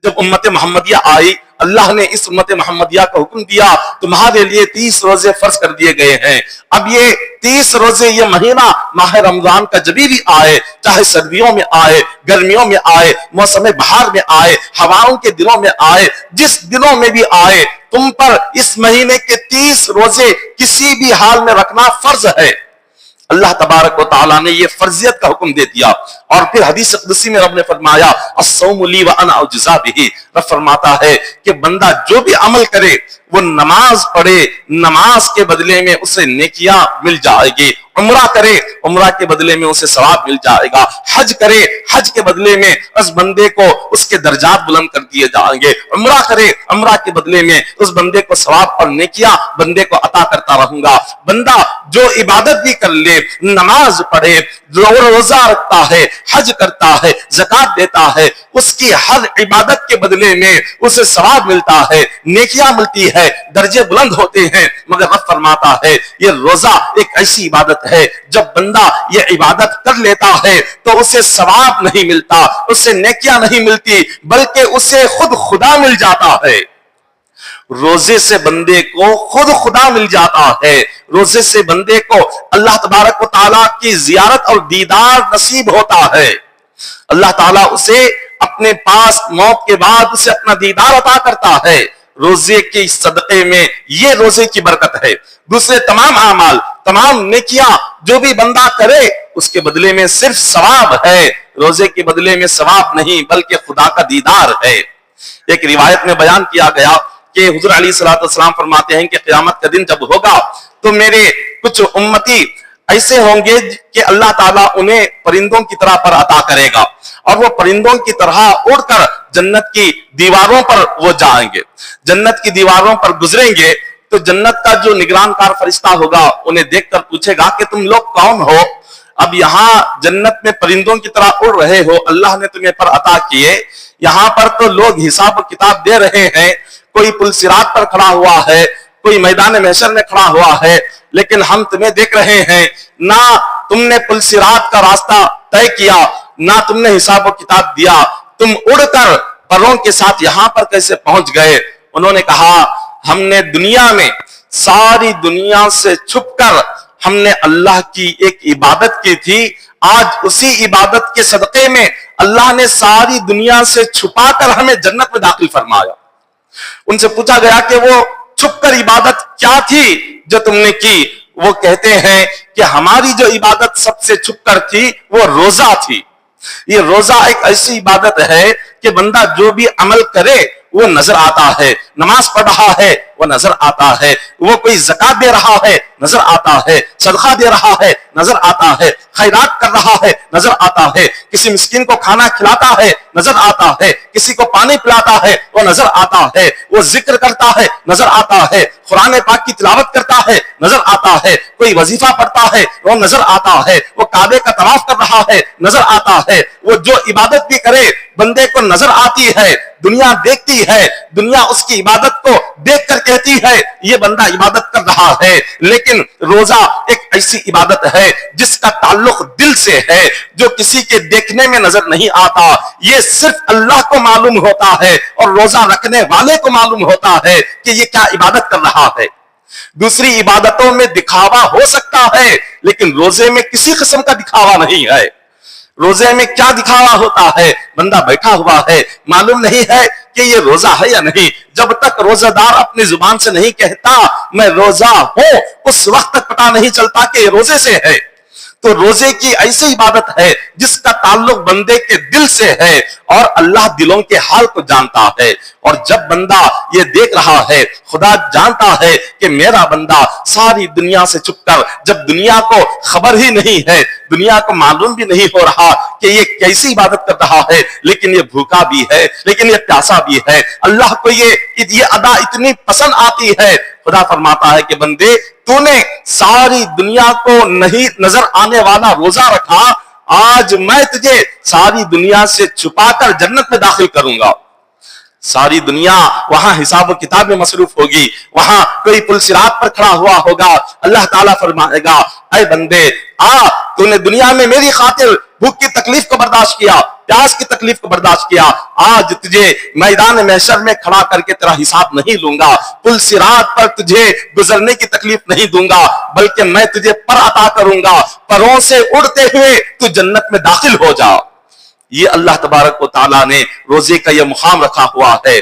جب امت محمدیہ آئی اللہ نے اس امت محمدیہ کا حکم دیا تمہارے لیے 30 روزے فرض کر دیے گئے ہیں. اب یہ 30 روزے یہ مہینہ ماہ رمضان کا جبھی بھی آئے چاہے سردیوں میں آئے گرمیوں میں آئے موسم بہار میں آئے ہواؤں کے دنوں میں آئے جس دنوں میں بھی آئے تم پر اس مہینے کے 30 روزے کسی بھی حال میں رکھنا فرض ہے. اللہ تبارک و تعالیٰ نے یہ فرضیت کا حکم دے دیا. اور پھر حدیث قدسی میں رب نے فرمایا الصوم لی وانا اجزا بہ. رب فرماتا ہے کہ بندہ جو بھی عمل کرے وہ نماز پڑھے نماز کے بدلے میں اسے نیکیاں مل جائے گی. عمرہ کرے عمرہ کے بدلے میں اسے ثواب مل جائے گا. حج کرے حج کے بدلے میں اس بندے کو اس کے درجات بلند کر دیے جائیں گے. عمرہ کرے عمرہ کے بدلے میں اس بندے کو ثواب اور نیکیاں بندے کو عطا کرتا رہوں گا. بندہ جو عبادت بھی کر لے نماز پڑھے روزہ رکھتا ہے حج کرتا ہے زکات دیتا ہے اس کی ہر عبادت کے بدلے میں اسے ثواب ملتا ہے نیکیاں ملتی ہے درجے بلند ہوتے ہیں. مگر رب فرماتا ہے یہ روزہ ایک ایسی عبادت ہے جب بندہ یہ عبادت کر لیتا ہے تو اسے ثواب نہیں ملتا اسے نیکیاں نہیں ملتی بلکہ اسے خود خدا مل جاتا ہے. روزے سے بندے کو خود خدا مل جاتا ہے. روزے سے بندے کو اللہ تبارک و تعالیٰ کی زیارت اور دیدار نصیب ہوتا ہے. اللہ تعالیٰ اسے اپنے پاس موت کے بعد اسے اپنا دیدار عطا کرتا ہے. روزے کے صدقے میں یہ روزے کی برکت ہے. دوسرے تمام اعمال تمام نیکیاں جو بھی بندہ کرے اس کے بدلے میں صرف ثواب ہے. روزے کے بدلے میں ثواب نہیں بلکہ خدا کا دیدار ہے. ایک روایت میں بیان کیا گیا کہ حضور علیہ الصلوۃ والسلام فرماتے ہیں کہ قیامت کا دن جب ہوگا تو میرے کچھ امتی ایسے ہوں گے کہ اللہ تعالیٰ انہیں پرندوں کی طرح پر عطا کرے گا اور وہ پرندوں کی طرح اڑ کر جنت کی دیواروں پر وہ جائیں گے. جنت کی دیواروں پر گزریں گے تو جنت کا جو نگران کار فرشتہ ہوگا انہیں دیکھ کر پوچھے گا کہ تم لوگ کون ہو؟ اب یہاں جنت میں پرندوں کی طرح اڑ رہے ہو اللہ نے تمہیں پر عطا کیے یہاں پر تو لوگ حساب و کتاب دے رہے ہیں. کوئی پل صراط پر کھڑا ہوا ہے کوئی میدان محشر میں کھڑا ہوا ہے لیکن ہم تمہیں دیکھ رہے ہیں نہ تم نے پل صراط کا راستہ طے کیا نہ تم نے حساب و کتاب دیا تم اڑ کر پروں کے ساتھ یہاں پر کیسے پہنچ گئے؟ انہوں نے کہا ہم نے دنیا میں ساری دنیا سے چھپ کر ہم نے اللہ کی ایک عبادت کی تھی آج اسی عبادت کے صدقے میں اللہ نے ساری دنیا سے چھپا کر ہمیں جنت میں داخل فرمایا. ان سے پوچھا گیا کہ وہ چھپ کر عبادت کیا تھی جو تم نے کی؟ وہ کہتے ہیں کہ ہماری جو عبادت سب سے چھپ کر تھی وہ روزہ تھی. یہ روزہ ایک ایسی عبادت ہے کہ بندہ جو بھی عمل کرے وہ نظر آتا ہے. نماز پڑھ رہا ہے وہ نظر آتا ہے وہ کوئی زکات دے رہا ہے نظر آتا ہے صدقہ دے رہا ہے نظر آتا ہے خیرات کر رہا ہے نظر آتا ہے کسی مسکین کو کھانا کھلاتا ہے نظر آتا ہے کسی کو پانی پلاتا ہے وہ نظر آتا ہے وہ ذکر کرتا ہے نظر آتا ہے قرآن پاک کی تلاوت کرتا ہے نظر آتا ہے کوئی وظیفہ پڑھتا ہے وہ نظر آتا ہے وہ کعبے کا طواف کر رہا ہے نظر آتا ہے وہ جو عبادت بھی کرے بندے کو نظر آتی ہے دنیا دیکھتی ہے دنیا اس کی عبادت کو دیکھ کر کہتی ہے یہ بندہ عبادت کر رہا ہے. لیکن روزہ ایک ایسی عبادت ہے جس کا تعلق دل سے ہے جو کسی کے دیکھنے میں نظر نہیں آتا یہ صرف اللہ کو معلوم ہوتا ہے اور روزہ رکھنے والے کو معلوم ہوتا ہے کہ یہ کیا عبادت کر رہا ہے. دوسری عبادتوں میں دکھاوا ہو سکتا ہے لیکن روزے میں کسی قسم کا دکھاوا نہیں ہے. روزے میں کیا دکھاوا ہوتا ہے؟ بندہ بیٹھا ہوا ہے معلوم نہیں ہے کہ یہ روزہ ہے یا نہیں. جب تک روزہ دار اپنی زبان سے نہیں کہتا میں روزہ ہوں اس وقت تک پتہ نہیں چلتا کہ یہ روزے سے ہے. تو روزے کی ایسی عبادت ہے جس کا تعلق بندے کے دل سے ہے اور اللہ دلوں کے حال کو جانتا ہے. اور جب بندہ یہ دیکھ رہا ہے خدا جانتا ہے کہ میرا بندہ ساری دنیا سے چھپ کر جب دنیا کو خبر ہی نہیں ہے دنیا کو معلوم بھی نہیں ہو رہا کہ یہ کیسی عبادت کر رہا ہے لیکن یہ بھوکا بھی ہے لیکن یہ پیاسا بھی ہے اللہ کو یہ ادا اتنی پسند آتی ہے. خدا فرماتا ہے کہ بندے تو نے ساری دنیا کو نہیں نظر آنے والا روزہ رکھا آج میں تجھے ساری دنیا سے چھپا کر جنت میں داخل کروں گا. ساری دنیا وہاں حساب و کتاب میں مصروف ہوگی وہاں کوئی پل صراط پر کھڑا ہوا ہوگا اللہ تعالیٰ فرمائے گا اے بندے تو نے دنیا میں میری خاطر بھوک کی تکلیف کو برداشت کیا پیاس کی تکلیف کو برداشت کیا، آج تجھے میدان محشر میں کھڑا کر کے تیرا حساب نہیں لوں گا، پل صراط پر تجھے گزرنے کی تکلیف نہیں دوں گا، بلکہ میں تجھے پر عطا کروں گا، پروں سے اڑتے ہوئے تو جنت میں داخل ہو جا۔ یہ اللہ تبارک و تعالیٰ نے روزے کا یہ مقام رکھا ہوا ہے۔